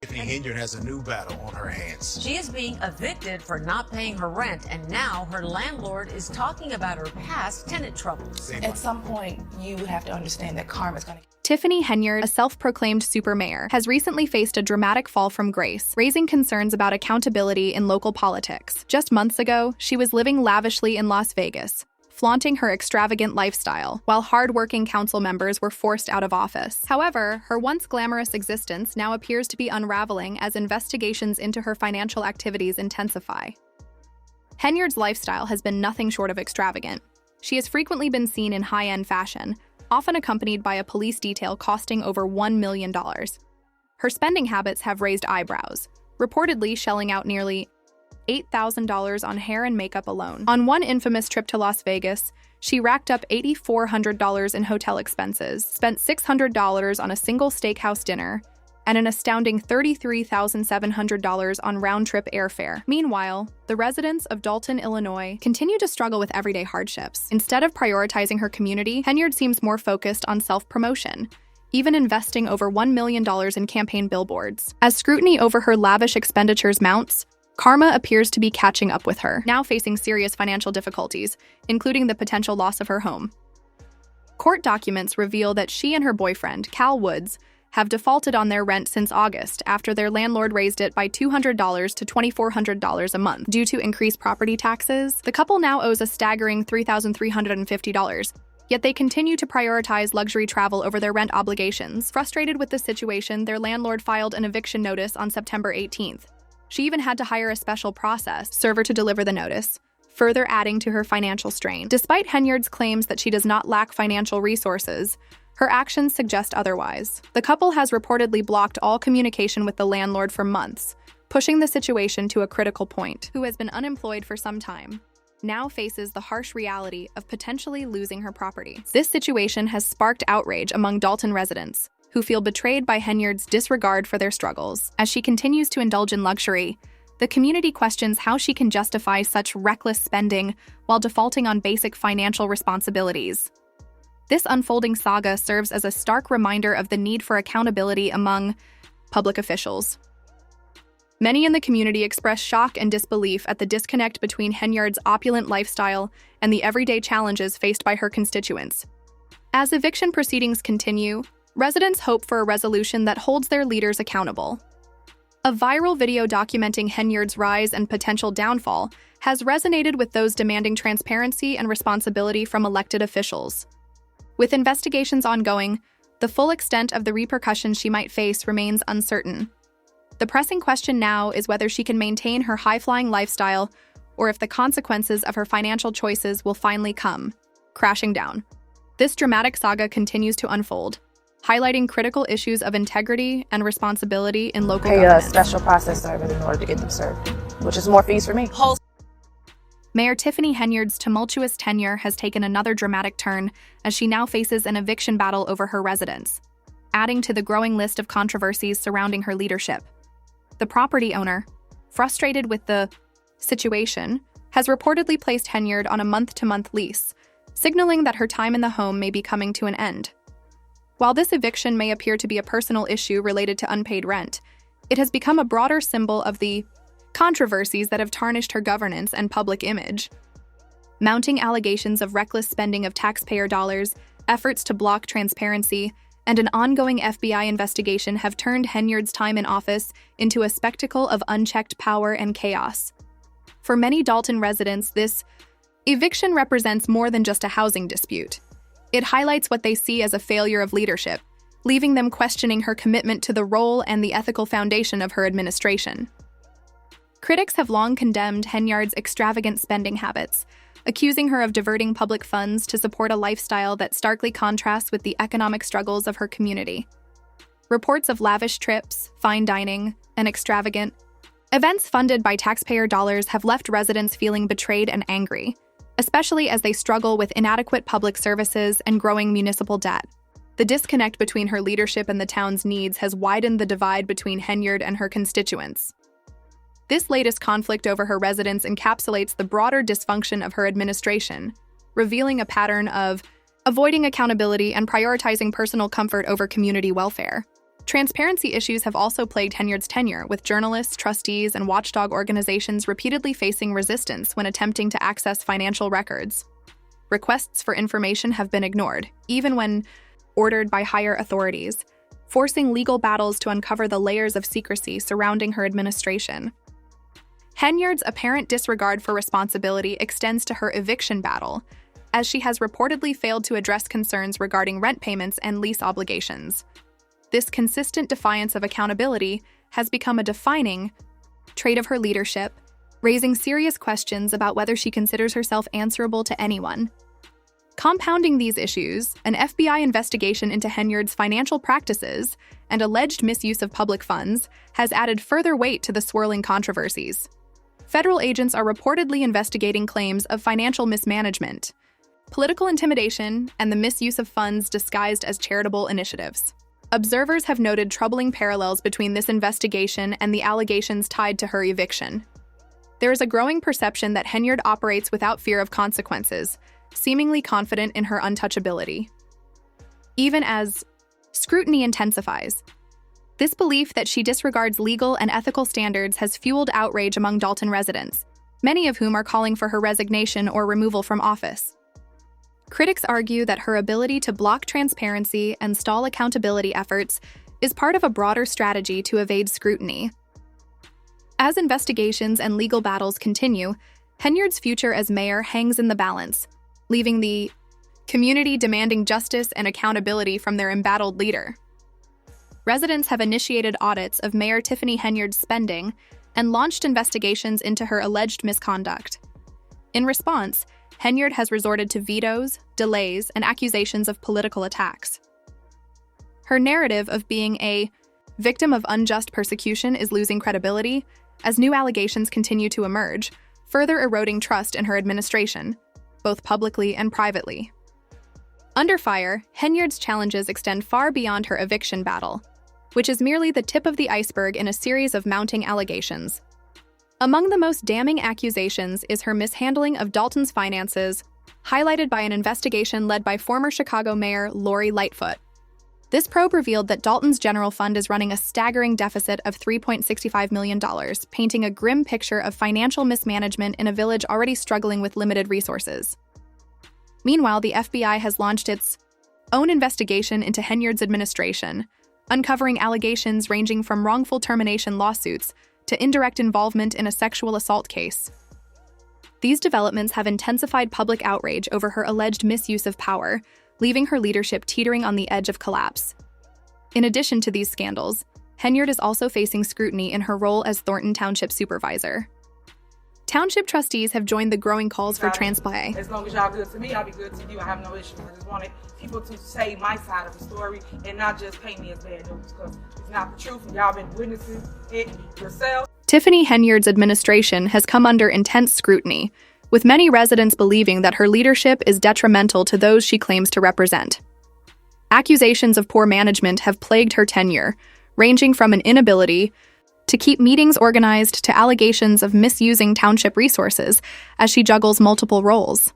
Tiffany Henyard has a new battle on her hands. She is being evicted for not paying her rent, and now her landlord is talking about her past tenant troubles. At some point, you have to understand that karma is going to... Tiffany Henyard, a self-proclaimed super mayor, has recently faced a dramatic fall from grace, raising concerns about accountability in local politics. Just months ago, she was living lavishly in Las Vegas, flaunting her extravagant lifestyle, while hard-working council members were forced out of office. However, her once glamorous existence now appears to be unraveling as investigations into her financial activities intensify. Henyard's lifestyle has been nothing short of extravagant. She has frequently been seen in high-end fashion, often accompanied by a police detail costing over $1 million. Her spending habits have raised eyebrows, reportedly shelling out nearly $8,000 on hair and makeup alone. On one infamous trip to Las Vegas, she racked up $8,400 in hotel expenses, spent $600 on a single steakhouse dinner, and an astounding $33,700 on round-trip airfare. Meanwhile, the residents of Dalton, Illinois, continue to struggle with everyday hardships. Instead of prioritizing her community, Henyard seems more focused on self-promotion, even investing over $1 million in campaign billboards. As scrutiny over her lavish expenditures mounts, karma appears to be catching up with her, now facing serious financial difficulties, including the potential loss of her home. Court documents reveal that she and her boyfriend, Cal Woods, have defaulted on their rent since August after their landlord raised it by $200 to $2,400 a month. Due to increased property taxes, the couple now owes a staggering $3,350. Yet they continue to prioritize luxury travel over their rent obligations. Frustrated with the situation, their landlord filed an eviction notice on September 18th. She even had to hire a special process server to deliver the notice, further adding to her financial strain. Despite Henyard's claims that she does not lack financial resources, her actions suggest otherwise. The couple has reportedly blocked all communication with the landlord for months, pushing the situation to a critical point. Who has been unemployed for some time now faces the harsh reality of potentially losing her property. This situation has sparked outrage among Dalton residents, who feel betrayed by Henyard's disregard for their struggles. As she continues to indulge in luxury, the community questions how she can justify such reckless spending while defaulting on basic financial responsibilities. This unfolding saga serves as a stark reminder of the need for accountability among public officials. Many in the community express shock and disbelief at the disconnect between Henyard's opulent lifestyle and the everyday challenges faced by her constituents. As eviction proceedings continue, residents hope for a resolution that holds their leaders accountable. A viral video documenting Henyard's rise and potential downfall has resonated with those demanding transparency and responsibility from elected officials. With investigations ongoing, the full extent of the repercussions she might face remains uncertain. The pressing question now is whether she can maintain her high-flying lifestyle or if the consequences of her financial choices will finally come crashing down. This dramatic saga continues to unfold, highlighting critical issues of integrity and responsibility in local government. Pay a special process server in order to get them served, which is more fees for me. Mayor Tiffany Henyard's tumultuous tenure has taken another dramatic turn as she now faces an eviction battle over her residence, adding to the growing list of controversies surrounding her leadership. The property owner, frustrated with the situation, has reportedly placed Henyard on a month-to-month lease, signaling that her time in the home may be coming to an end. While this eviction may appear to be a personal issue related to unpaid rent, it has become a broader symbol of the controversies that have tarnished her governance and public image. Mounting allegations of reckless spending of taxpayer dollars, efforts to block transparency, and an ongoing FBI investigation have turned Henyard's time in office into a spectacle of unchecked power and chaos. For many Dalton residents, this eviction represents more than just a housing dispute. It highlights what they see as a failure of leadership, leaving them questioning her commitment to the role and the ethical foundation of her administration. Critics have long condemned Henyard's extravagant spending habits, accusing her of diverting public funds to support a lifestyle that starkly contrasts with the economic struggles of her community. Reports of lavish trips, fine dining, and extravagant events funded by taxpayer dollars have left residents feeling betrayed and angry, especially as they struggle with inadequate public services and growing municipal debt. The disconnect between her leadership and the town's needs has widened the divide between Henyard and her constituents. This latest conflict over her residence encapsulates the broader dysfunction of her administration, revealing a pattern of avoiding accountability and prioritizing personal comfort over community welfare. Transparency issues have also plagued Henyard's tenure, with journalists, trustees, and watchdog organizations repeatedly facing resistance when attempting to access financial records. Requests for information have been ignored, even when ordered by higher authorities, forcing legal battles to uncover the layers of secrecy surrounding her administration. Henyard's apparent disregard for responsibility extends to her eviction battle, as she has reportedly failed to address concerns regarding rent payments and lease obligations. This consistent defiance of accountability has become a defining trait of her leadership, raising serious questions about whether she considers herself answerable to anyone. Compounding these issues, an FBI investigation into Henyard's financial practices and alleged misuse of public funds has added further weight to the swirling controversies. Federal agents are reportedly investigating claims of financial mismanagement, political intimidation, and the misuse of funds disguised as charitable initiatives. Observers have noted troubling parallels between this investigation and the allegations tied to her eviction. There is a growing perception that Henyard operates without fear of consequences, seemingly confident in her untouchability. Even as scrutiny intensifies, this belief that she disregards legal and ethical standards has fueled outrage among Dalton residents, many of whom are calling for her resignation or removal from office. Critics argue that her ability to block transparency and stall accountability efforts is part of a broader strategy to evade scrutiny. As investigations and legal battles continue, Henyard's future as mayor hangs in the balance, leaving the community demanding justice and accountability from their embattled leader. Residents have initiated audits of Mayor Tiffany Henyard's spending and launched investigations into her alleged misconduct. In response, Henyard has resorted to vetoes, delays, and accusations of political attacks. Her narrative of being a victim of unjust persecution is losing credibility as new allegations continue to emerge, further eroding trust in her administration, both publicly and privately. Under fire, Henyard's challenges extend far beyond her eviction battle, which is merely the tip of the iceberg in a series of mounting allegations. Among the most damning accusations is her mishandling of Dalton's finances, highlighted by an investigation led by former Chicago Mayor Lori Lightfoot. This probe revealed that Dalton's general fund is running a staggering deficit of $3.65 million, painting a grim picture of financial mismanagement in a village already struggling with limited resources. Meanwhile, the FBI has launched its own investigation into Henyard's administration, uncovering allegations ranging from wrongful termination lawsuits to indirect involvement in a sexual assault case. These developments have intensified public outrage over her alleged misuse of power, leaving her leadership teetering on the edge of collapse. In addition to these scandals, Henyard is also facing scrutiny in her role as Thornton Township Supervisor. Township trustees have joined the growing calls for transparency. As long as y'all good to me, I'll be good to you. I have no issues. I just wanted people to say my side of the story and not just paint me as bad news, because it's not the truth and y'all been witnessing it yourself. Tiffany Henyard's administration has come under intense scrutiny, with many residents believing that her leadership is detrimental to those she claims to represent. Accusations of poor management have plagued her tenure, ranging from an inability to keep meetings organized to allegations of misusing township resources as she juggles multiple roles.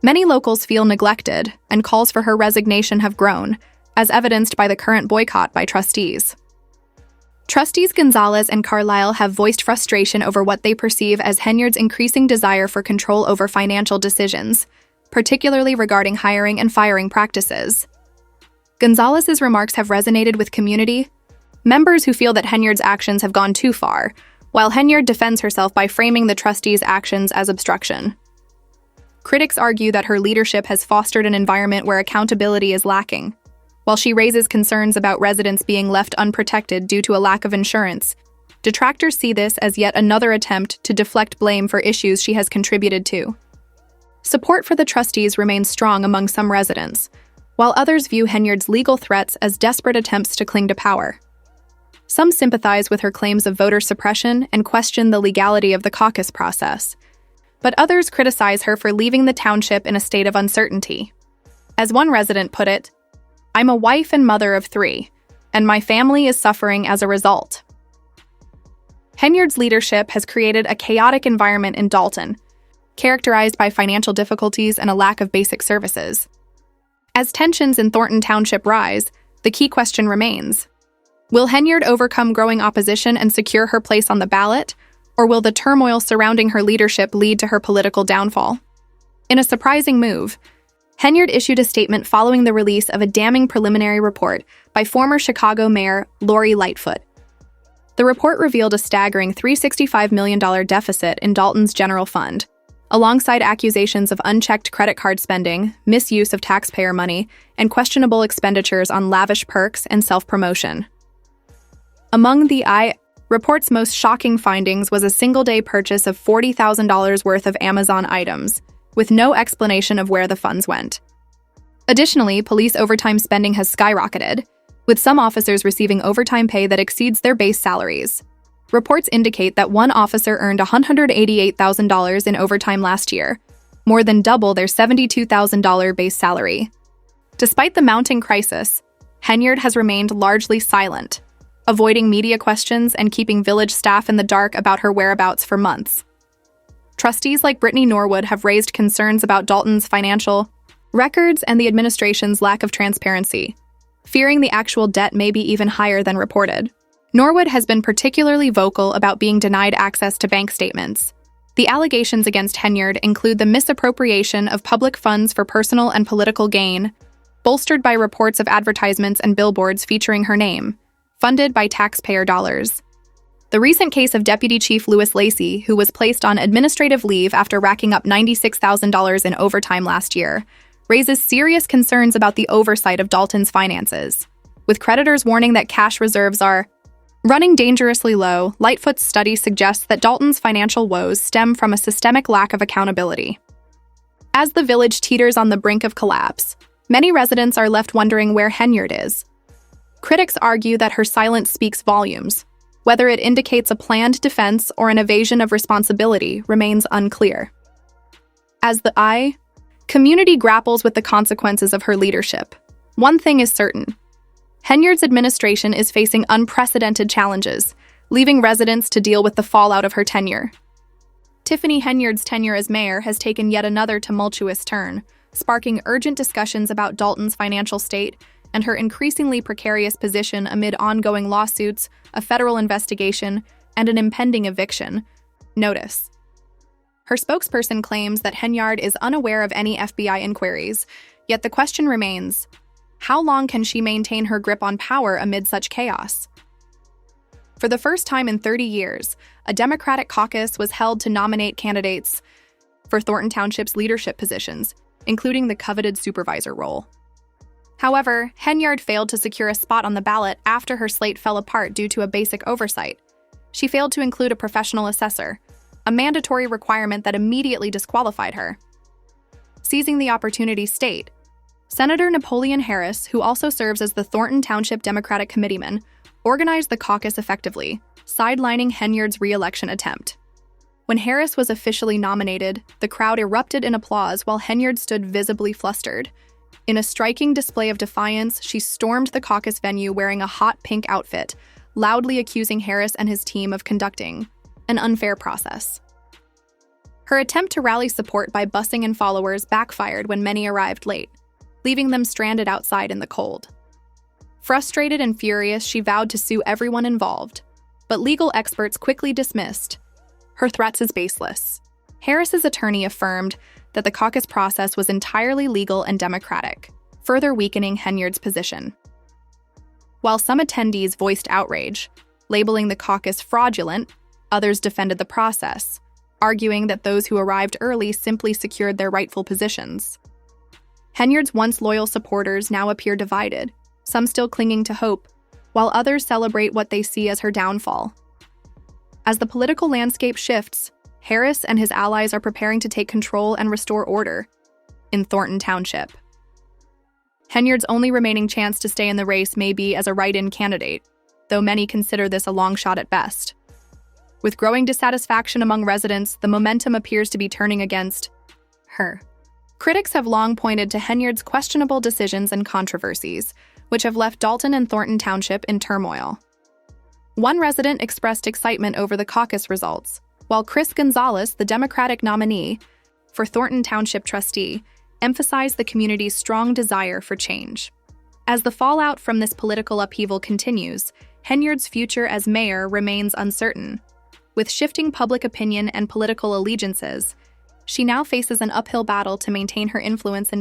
Many locals feel neglected, and calls for her resignation have grown, as evidenced by the current boycott by trustees. Trustees Gonzalez and Carlisle have voiced frustration over what they perceive as Henyard's increasing desire for control over financial decisions, particularly regarding hiring and firing practices. Gonzalez's remarks have resonated with community members who feel that Henyard's actions have gone too far, while Henyard defends herself by framing the trustees' actions as obstruction. Critics argue that her leadership has fostered an environment where accountability is lacking. While she raises concerns about residents being left unprotected due to a lack of insurance, detractors see this as yet another attempt to deflect blame for issues she has contributed to. Support for the trustees remains strong among some residents, while others view Henyard's legal threats as desperate attempts to cling to power. Some sympathize with her claims of voter suppression and question the legality of the caucus process, but others criticize her for leaving the township in a state of uncertainty. As one resident put it, "I'm a wife and mother of 3, and my family is suffering as a result." Henyard's leadership has created a chaotic environment in Dalton, characterized by financial difficulties and a lack of basic services. As tensions in Thornton Township rise, the key question remains: Will Henyard overcome growing opposition and secure her place on the ballot? Or will the turmoil surrounding her leadership lead to her political downfall? In a surprising move, Henyard issued a statement following the release of a damning preliminary report by former Chicago Mayor Lori Lightfoot. The report revealed a staggering $365 million deficit in Dalton's general fund, alongside accusations of unchecked credit card spending, misuse of taxpayer money, and questionable expenditures on lavish perks and self-promotion. Among the report's most shocking findings was a single-day purchase of $40,000 worth of Amazon items, with no explanation of where the funds went. Additionally, police overtime spending has skyrocketed, with some officers receiving overtime pay that exceeds their base salaries. Reports indicate that one officer earned $188,000 in overtime last year, more than double their $72,000 base salary. Despite the mounting crisis, Henyard has remained largely silent, avoiding media questions and keeping village staff in the dark about her whereabouts for months. Trustees like Brittany Norwood have raised concerns about Dalton's financial records and the administration's lack of transparency, fearing the actual debt may be even higher than reported. Norwood has been particularly vocal about being denied access to bank statements. The allegations against Henyard include the misappropriation of public funds for personal and political gain, bolstered by reports of advertisements and billboards featuring her name, funded by taxpayer dollars. The recent case of Deputy Chief Louis Lacey, who was placed on administrative leave after racking up $96,000 in overtime last year, raises serious concerns about the oversight of Dalton's finances. With creditors warning that cash reserves are running dangerously low, Lightfoot's study suggests that Dalton's financial woes stem from a systemic lack of accountability. As the village teeters on the brink of collapse, many residents are left wondering where Henyard is. Critics argue that her silence speaks volumes. Whether it indicates a planned defense or an evasion of responsibility remains unclear. As the community grapples with the consequences of her leadership, one thing is certain. Henyard's administration is facing unprecedented challenges, leaving residents to deal with the fallout of her tenure. Tiffany Henyard's tenure as mayor has taken yet another tumultuous turn, sparking urgent discussions about Dalton's financial state and her increasingly precarious position amid ongoing lawsuits, a federal investigation, and an impending eviction. Notice. Her spokesperson claims that Henyard is unaware of any FBI inquiries, yet the question remains, how long can she maintain her grip on power amid such chaos? For the first time in 30 years, a Democratic caucus was held to nominate candidates for Thornton Township's leadership positions, including the coveted supervisor role. However, Henyard failed to secure a spot on the ballot after her slate fell apart due to a basic oversight. She failed to include a professional assessor, a mandatory requirement that immediately disqualified her. Seizing the opportunity state, Senator Napoleon Harris, who also serves as the Thornton Township Democratic Committeeman, organized the caucus effectively, sidelining Henyard's re-election attempt. When Harris was officially nominated, the crowd erupted in applause while Henyard stood visibly flustered. In a striking display of defiance, she stormed the caucus venue wearing a hot pink outfit, loudly accusing Harris and his team of conducting an unfair process. Her attempt to rally support by busing in followers backfired when many arrived late, leaving them stranded outside in the cold. Frustrated and furious, she vowed to sue everyone involved, but legal experts quickly dismissed her threats as baseless. Harris's attorney affirmed that the caucus process was entirely legal and democratic, further weakening Henyard's position. While some attendees voiced outrage, labeling the caucus fraudulent, others defended the process, arguing that those who arrived early simply secured their rightful positions. Henyard's once loyal supporters now appear divided, some still clinging to hope, while others celebrate what they see as her downfall. As the political landscape shifts, Harris and his allies are preparing to take control and restore order in Thornton Township. Henyard's only remaining chance to stay in the race may be as a write-in candidate, though many consider this a long shot at best. With growing dissatisfaction among residents, the momentum appears to be turning against her. Critics have long pointed to Henyard's questionable decisions and controversies, which have left Dalton and Thornton Township in turmoil. One resident expressed excitement over the caucus results, while Chris Gonzalez, the Democratic nominee for Thornton Township trustee, emphasized the community's strong desire for change. As the fallout from this political upheaval continues, Henyard's future as mayor remains uncertain. With shifting public opinion and political allegiances, she now faces an uphill battle to maintain her influence in